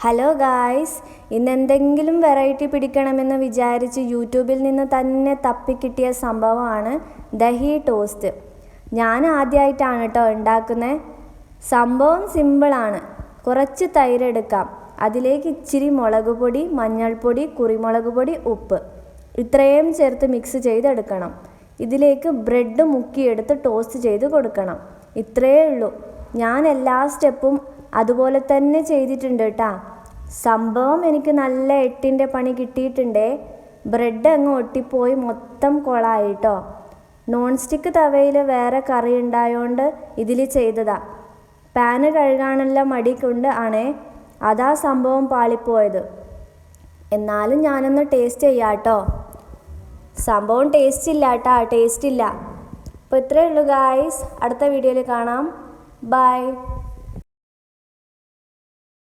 Hello guys, ഇന്നെന്തെങ്കിലും variety പിടിക്കണമെന്ന് വിചാരിച്ച് യൂട്യൂബിൽ നിന്ന് തന്നെ തപ്പിക്കിട്ടിയ സംഭവമാണ് ദഹി ടോസ്റ്റ്. ഞാൻ ആദ്യമായിട്ടാണ് കേട്ടോ ഉണ്ടാക്കുന്നത്. സംഭവം സിമ്പിളാണ്. കുറച്ച് തൈര് എടുക്കാം, അതിലേക്ക് ഇച്ചിരി മുളക് പൊടി, മഞ്ഞൾപ്പൊടി, കുരുമുളക് പൊടി, ഉപ്പ് ഇത്രയും ചേർത്ത് മിക്സ് ചെയ്തെടുക്കണം. ഇതിലേക്ക് ബ്രെഡ് മുക്കിയെടുത്ത് ടോസ്റ്റ് ചെയ്ത് കൊടുക്കണം. ഇത്രയേ ഉള്ളൂ. ഞാൻ എല്ലാ സ്റ്റെപ്പും അതുപോലെ തന്നെ ചെയ്തിട്ടുണ്ട് കേട്ടോ. സംഭവം എനിക്ക് നല്ല 8ന്റെ പണി കിട്ടിയിട്ടുണ്ടേ. ബ്രെഡ് അങ്ങ് ഒട്ടിപ്പോയി മൊത്തം കൊളായിട്ടോ. നോൺ സ്റ്റിക്ക് തവയിൽ വേറെ കറി ഉണ്ടായോണ്ട് ഇതിൽ ചെയ്തതാ. പാന് കഴുകാനുള്ള മടി കൊണ്ട് ആണേ അതാ സംഭവം പാളിപ്പോയത്. എന്നാലും ഞാനൊന്ന് ടേസ്റ്റ് ചെയ്യാം കേട്ടോ. സംഭവം ടേസ്റ്റ് ഇല്ല കേട്ടോ, ടേസ്റ്റ് ഇല്ല. അപ്പോൾ ഇത്രയേ ഉള്ളൂ ഗായ്സ്. അടുത്ത വീഡിയോയിൽ കാണാം. ബൈ.